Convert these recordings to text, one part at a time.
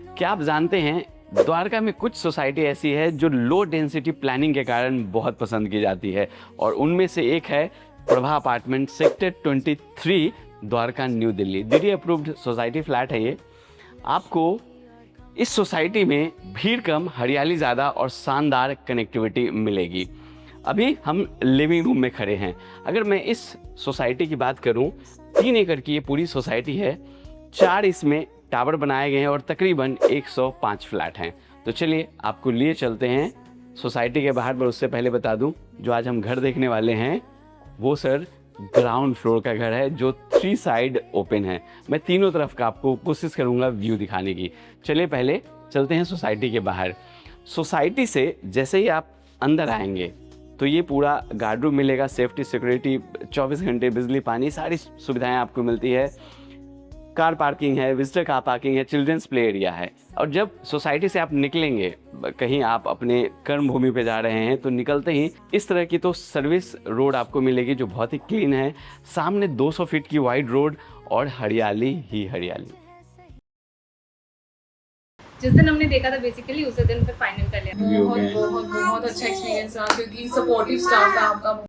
क्या आप जानते हैं द्वारका में कुछ सोसाइटी ऐसी है जो लो डेंसिटी प्लानिंग के कारण बहुत पसंद की जाती है और उनमें से एक है Prabha apartment sector 23 Dwarka New Delhi. DD approved society flat है ये। आपको इस सोसाइटी में भीड़ कम, हरियाली ज़्यादा और शानदार कनेक्टिविटी मिलेगी। अभी हम लिविंग रूम में खड़े हैं। अगर मैं इस सोसाइटी की बात करूं, 3 एकड़ की ये पूरी सोसाइटी है। 4 इसमें टावर बनाए गए हैं और तकरीबन 105 फ्लैट हैं। तो चलिए आपको लिए चलते हैं सोसाइटी के बाहर। पर उससे पहले बता दूं, जो आज हम घर देखने वाले हैं वो सर ग्राउंड फ्लोर का घर है जो 3 साइड ओपन है। मैं तीनों तरफ का आपको कोशिश करूंगा व्यू दिखाने की। चलिए पहले चलते हैं सोसाइटी के बाहर। सोसाइटी से जैसे ही आप अंदर आएंगे तो ये पूरा गार्ड रूम मिलेगा, सेफ्टी सिक्योरिटी 24 घंटे, बिजली पानी सारी सुविधाएं आपको मिलती है। कार पार्किंग है, विजिटर कार पार्किंग है, चिल्ड्रंस प्ले एरिया है। और जब सोसाइटी से आप निकलेंगे, कहीं आप अपने कर्म भूमि पे जा रहे हैं, तो निकलते ही इस तरह की तो सर्विस रोड आपको मिलेगी जो बहुत ही क्लीन है। सामने 200 फीट की वाइड रोड और हरियाली ही हरियाली। जिस दिन हमने देखा था बेसिकली उसी दिन फिर फाइनल कर लिया। बहुत अच्छा एक्सपीरियंस रहा क्योंकि सपोर्टिव स्टाफ है आपका।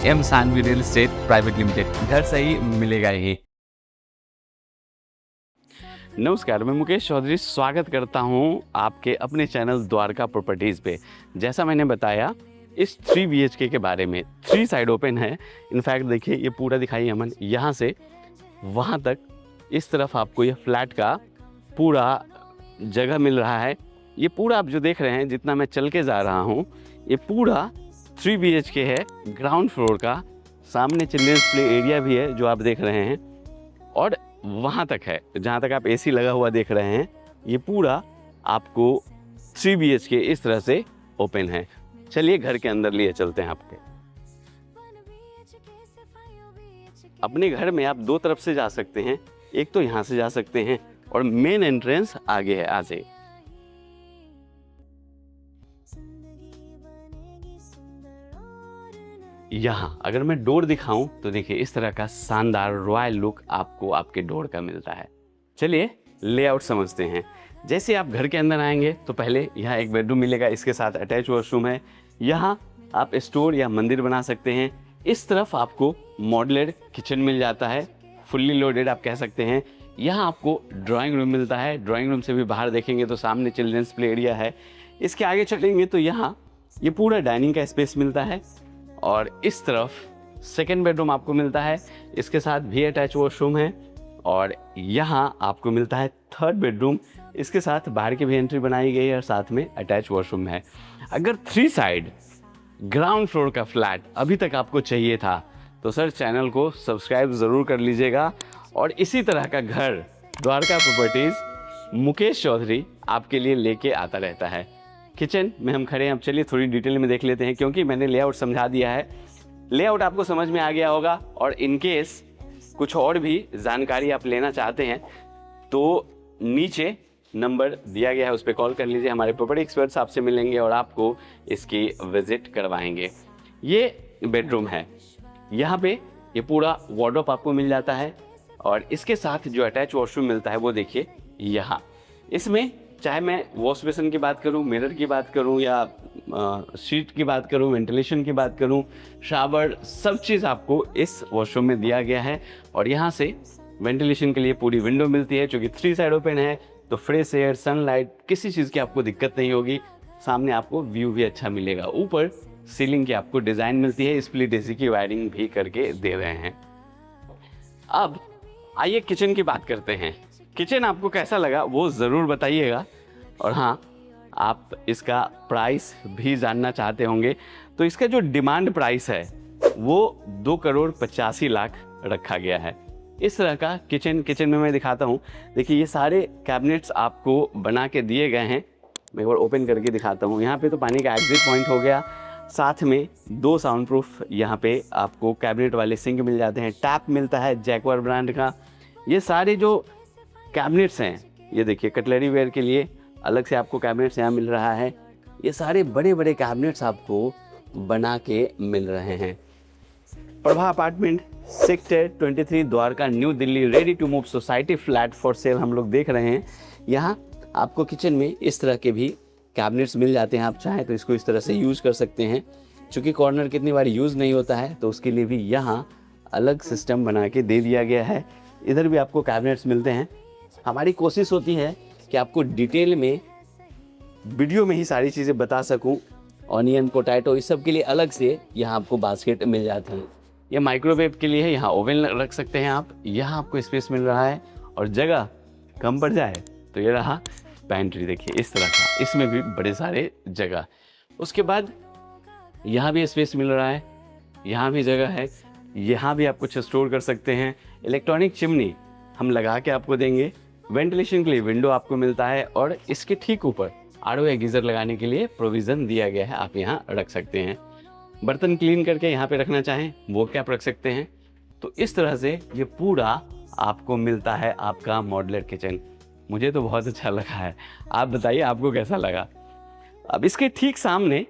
M Saanvi real estate private limited, घर सही मिलेगा ही। नमस्कार, मैं मुकेश चौधरी स्वागत करता हूं आपके अपने चैनल द्वारका प्रॉपर्टीज़ पे। जैसा मैंने बताया इस 3 BHK के बारे में, 3 साइड ओपन है। इनफैक्ट देखिए ये पूरा दिखाइए अमन, यहाँ से वहाँ तक इस तरफ आपको ये फ्लैट का पूरा जगह मिल रहा है। ये पूरा आप जो देख रहे हैं, जितना मैं चल के जा रहा हूँ, ये पूरा 3 BHK है ग्राउंड फ्लोर का। सामने चिल्ड्रंस प्ले एरिया भी है जो आप देख रहे हैं और वहाँ तक है जहाँ तक आप AC लगा हुआ देख रहे हैं। ये पूरा आपको 3 BHK इस तरह से ओपन है। चलिए घर के अंदर लिए चलते हैं आपके। अपने घर में आप 2 तरफ से जा सकते हैं, एक तो यहाँ से जा सकते हैं और मेन एंट्रेंस आगे है। आ जाइए। यहाँ अगर मैं डोर दिखाऊं तो देखिए इस तरह का शानदार रॉयल लुक आपको आपके डोर का मिलता है। चलिए लेआउट समझते हैं। जैसे आप घर के अंदर आएंगे तो पहले यहाँ एक बेडरूम मिलेगा, इसके साथ अटैच वॉशरूम है। यहाँ आप स्टोर या मंदिर बना सकते हैं। इस तरफ आपको मॉड्यूलर किचन मिल जाता है, फुल्ली लोडेड आप कह सकते हैं। यहाँ आपको ड्राइंग रूम मिलता है। ड्राइंग रूम से भी बाहर देखेंगे तो सामने चिल्ड्रंस प्ले एरिया है। इसके आगे चलेंगे तो यहाँ ये पूरा डाइनिंग का स्पेस मिलता है और इस तरफ सेकेंड बेडरूम आपको मिलता है। इसके साथ भी अटैच वॉशरूम है और यहाँ आपको मिलता है 3rd बेडरूम। इसके साथ बाहर की भी एंट्री बनाई गई है और साथ में अटैच वॉशरूम है। अगर 3 साइड ग्राउंड फ्लोर का फ्लैट अभी तक आपको चाहिए था तो सर चैनल को सब्सक्राइब ज़रूर कर लीजिएगा। और इसी तरह का घर द्वारका प्रॉपर्टीज़ मुकेश चौधरी आपके लिए लेके आता रहता है। किचन में हम खड़े हैं। अब चलिए थोड़ी डिटेल में देख लेते हैं, क्योंकि मैंने लेआउट समझा दिया है। लेआउट आपको समझ में आ गया होगा और इनकेस कुछ और भी जानकारी आप लेना चाहते हैं तो नीचे नंबर दिया गया है, उस पर कॉल कर लीजिए। हमारे प्रॉपर्टी एक्सपर्ट्स आपसे मिलेंगे और आपको इसकी विजिट करवाएंगे। ये बेडरूम है। यहाँ पे ये पूरा वार्डरोब आपको मिल जाता है और इसके साथ जो अटैच वॉशरूम मिलता है वो देखिए यहाँ। इसमें चाहे मैं वॉश बेसिन की बात करूं, मिरर की बात करूं या शीट की बात करूं, वेंटिलेशन की बात करूं, शावर, सब चीज़ आपको इस वॉशरूम में दिया गया है। और यहाँ से वेंटिलेशन के लिए पूरी विंडो मिलती है, क्योंकि 3 साइड ओपन है तो फ्रेश एयर, सनलाइट, किसी चीज़ की आपको दिक्कत नहीं होगी। सामने आपको व्यू भी अच्छा मिलेगा। ऊपर सीलिंग की आपको डिज़ाइन मिलती है, स्प्लिट AC की वायरिंग भी करके दे रहे हैं। अब आइए किचन की बात करते हैं। किचन आपको कैसा लगा वो ज़रूर बताइएगा। और हाँ, आप इसका प्राइस भी जानना चाहते होंगे तो इसका जो डिमांड प्राइस है वो 2,85,00,000 रखा गया है। इस तरह का किचन में मैं दिखाता हूँ। देखिए ये सारे कैबिनेट्स आपको बना के दिए गए हैं। मैं एक बार ओपन करके दिखाता हूँ। यहाँ पे तो पानी का एग्जिट पॉइंट हो गया, साथ में 2 साउंड प्रूफ यहाँ पे आपको कैबिनेट वाले सिंक मिल जाते हैं। टैप मिलता है जैक्वार ब्रांड का। ये सारे जो कैबिनेट्स हैं, ये देखिए कटलरी वेयर के लिए अलग से आपको कैबिनेट्स यहाँ मिल रहा है। ये सारे बड़े बड़े कैबिनेट्स आपको बना के मिल रहे हैं। Prabha apartment sector 23 Dwarka New Delhi ready to move society flat for sale हम लोग देख रहे हैं। यहाँ आपको किचन में इस तरह के भी कैबिनेट्स मिल जाते हैं। आप चाहें तो इसको इस तरह से यूज़ कर सकते हैं। चूँकि कॉर्नर कितनी बार यूज़ नहीं होता है तो उसके लिए भी यहाँ अलग सिस्टम बना के दे दिया गया है। इधर भी आपको कैबिनेट्स मिलते हैं। हमारी कोशिश होती है कि आपको डिटेल में वीडियो में ही सारी चीज़ें बता सकूं। ऑनियन, पोटैटो, इस सब के लिए अलग से यहाँ आपको बास्केट मिल जाते हैं। ये माइक्रोवेव के लिए है, यहाँ ओवन रख सकते हैं आप। यहाँ आपको स्पेस मिल रहा है और जगह कम पड़ जाए तो ये रहा पैंट्री, देखिए इस तरह का, इसमें भी बड़े सारे जगह। उसके बाद यहाँ भी स्पेस मिल रहा है, यहाँ भी जगह है, यहाँ भी आप कुछ स्टोर कर सकते हैं। इलेक्ट्रॉनिक चिमनी हम लगा के आपको देंगे। वेंटिलेशन के लिए विंडो आपको मिलता है और इसके ठीक ऊपर आरओ या गीज़र लगाने के लिए प्रोविज़न दिया गया है, आप यहाँ रख सकते हैं। बर्तन क्लीन करके यहाँ पे रखना चाहें वो क्या आप रख सकते हैं। तो इस तरह से ये पूरा आपको मिलता है आपका मॉड्यूलर किचन। मुझे तो बहुत अच्छा लगा है, आप बताइए आपको कैसा लगा। अब इसके ठीक सामने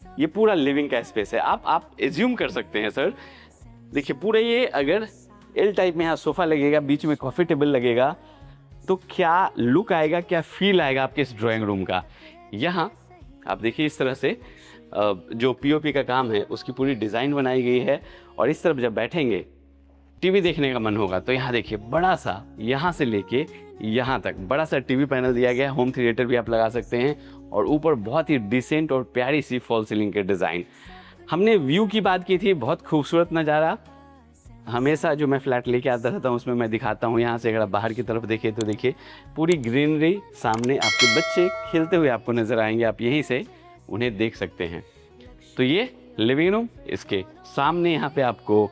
ये पूरा लिविंग का स्पेस है। आप एज्यूम कर सकते हैं सर, देखिए पूरा ये अगर एल टाइप में यहाँ सोफ़ा लगेगा, बीच में कॉफ़ी टेबल लगेगा तो क्या लुक आएगा, क्या फील आएगा आपके इस ड्राइंग रूम का। यहाँ आप देखिए इस तरह से जो पीओपी का काम है उसकी पूरी डिज़ाइन बनाई गई है और इस तरफ जब बैठेंगे टीवी देखने का मन होगा तो यहाँ देखिए बड़ा सा, यहाँ से लेके यहाँ तक बड़ा सा टीवी पैनल दिया गया है। होम थिएटर भी आप लगा सकते हैं और ऊपर बहुत ही डिसेंट और प्यारी सी फॉल सीलिंग के डिज़ाइन। हमने व्यू की बात की थी, बहुत खूबसूरत नज़ारा। हमेशा जो मैं फ्लैट लेके आता रहता हूँ उसमें मैं दिखाता हूँ। यहाँ से अगर आप बाहर की तरफ देखिए तो देखिए पूरी ग्रीनरी, सामने आपके बच्चे खेलते हुए आपको नज़र आएंगे, आप यहीं से उन्हें देख सकते हैं। तो ये लिविंग रूम, इसके सामने यहाँ पे आपको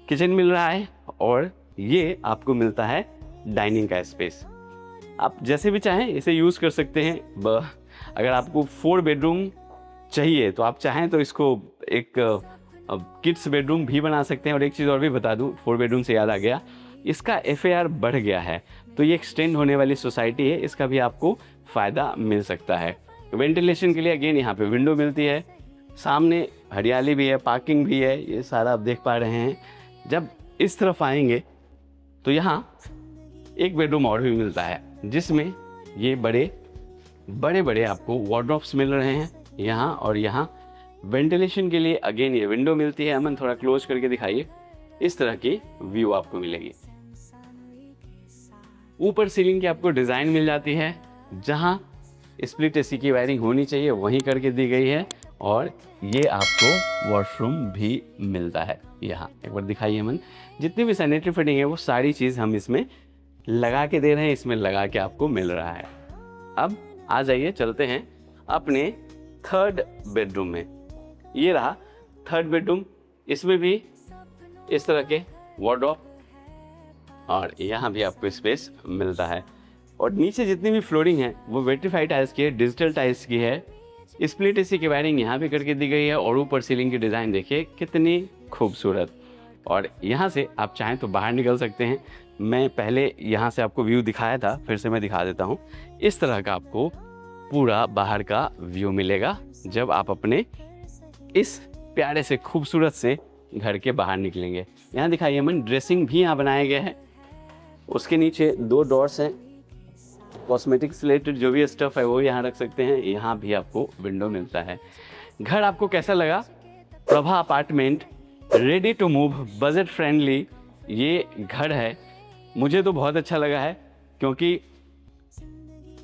किचन मिल रहा है और ये आपको मिलता है डाइनिंग का स्पेस। आप जैसे भी चाहें इसे यूज़ कर सकते हैं। अगर आपको 4 बेडरूम चाहिए तो आप चाहें तो इसको एक किड्स बेडरूम भी बना सकते हैं। और एक चीज़ और भी बता दूं, 4 बेडरूम से याद आ गया, इसका FAR बढ़ गया है तो ये एक्सटेंड होने वाली सोसाइटी है, इसका भी आपको फ़ायदा मिल सकता है। वेंटिलेशन के लिए अगेन यहाँ पे विंडो मिलती है, सामने हरियाली भी है, पार्किंग भी है, ये सारा आप देख पा रहे हैं। जब इस तरफ आएंगे तो यहाँ एक बेडरूम और भी मिलता है जिसमें ये बड़े बड़े आपको वार्डरोब्स मिल रहे हैं यहाँ और यहाँ। वेंटिलेशन के लिए अगेन ये विंडो मिलती है। अमन थोड़ा क्लोज करके दिखाइए, इस तरह की व्यू आपको मिलेगी। ऊपर सीलिंग की आपको डिज़ाइन मिल जाती है, जहाँ स्प्लिट AC की वायरिंग होनी चाहिए वहीं करके दी गई है और ये आपको वॉशरूम भी मिलता है। यहाँ एक बार दिखाइए अमन, जितनी भी सैनिटरी फिटिंग है वो सारी चीज़ हम इसमें लगा के दे रहे हैं, इसमें लगा के आपको मिल रहा है। अब आ जाइए, चलते हैं अपने 3rd बेडरूम में। ये रहा 3rd बेडरूम, इसमें भी इस तरह के वार्डरोब और यहाँ भी आपको स्पेस मिलता है। और नीचे जितनी भी फ्लोरिंग है वो वेट्रीफाइड टाइल्स की है, डिजिटल टाइल्स की है। स्प्लिट AC की वायरिंग यहाँ भी करके दी गई है और ऊपर सीलिंग की डिज़ाइन देखिए कितनी खूबसूरत। और यहाँ से आप चाहें तो बाहर निकल सकते हैं। मैं पहले यहाँ से आपको व्यू दिखाया था, फिर से मैं दिखा देता हूँ। इस तरह का आपको पूरा बाहर का व्यू मिलेगा जब आप अपने इस प्यारे से खूबसूरत से घर के बाहर निकलेंगे। यहाँ दिखाइए मन, ड्रेसिंग भी यहाँ बनाया गया है। उसके नीचे 2 डोर्स हैं, कॉस्मेटिक्स रिलेटेड जो भी स्टफ़ है वो यहाँ रख सकते हैं। यहाँ भी आपको विंडो मिलता है। घर आपको कैसा लगा? Prabha apartment, ready to move, budget friendly ये घर है। मुझे तो बहुत अच्छा लगा है क्योंकि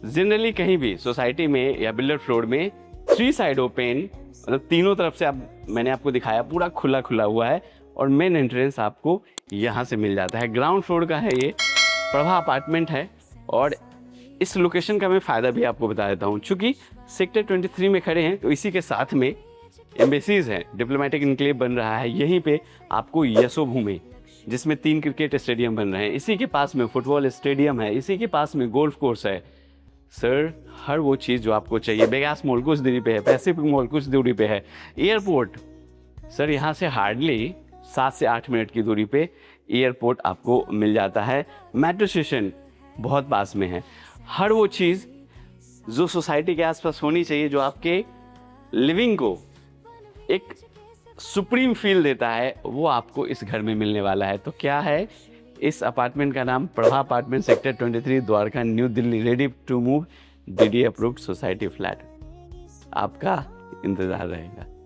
जनरली कहीं भी सोसाइटी में या बिल्डर फ्लोर में 3 साइड ओपन, मतलब तीनों तरफ से मैंने आपको दिखाया पूरा खुला हुआ है और मेन एंट्रेंस आपको यहाँ से मिल जाता है। ग्राउंड फ्लोर का है ये, प्रभा अपार्टमेंट है। और इस लोकेशन का मैं फ़ायदा भी आपको बता देता हूँ। चूँकि सेक्टर 23 में खड़े हैं तो इसी के साथ में एम्बेसीज़ हैं, डिप्लोमेटिक इनक्लेव बन रहा है। यहीं पे आपको यशोभूमि, जिसमें 3 क्रिकेट स्टेडियम बन रहे हैं, इसी के पास में फुटबॉल स्टेडियम है, इसी के पास में गोल्फ कोर्स है। सर हर वो चीज़ जो आपको चाहिए, बेगास मॉल कुछ दूरी पे है, पैसिफिक मॉल कुछ दूरी पे है, एयरपोर्ट सर यहाँ से हार्डली 7 से 8 मिनट की दूरी पे एयरपोर्ट आपको मिल जाता है। मेट्रो स्टेशन बहुत पास में है। हर वो चीज़ जो सोसाइटी के आसपास होनी चाहिए, जो आपके लिविंग को एक सुप्रीम फील देता है वो आपको इस घर में मिलने वाला है। तो क्या है इस अपार्टमेंट का नाम? Prabha apartment, sector 23, Dwarka, New Delhi. Ready to move, DD approved society flat. आपका इंतजार रहेगा।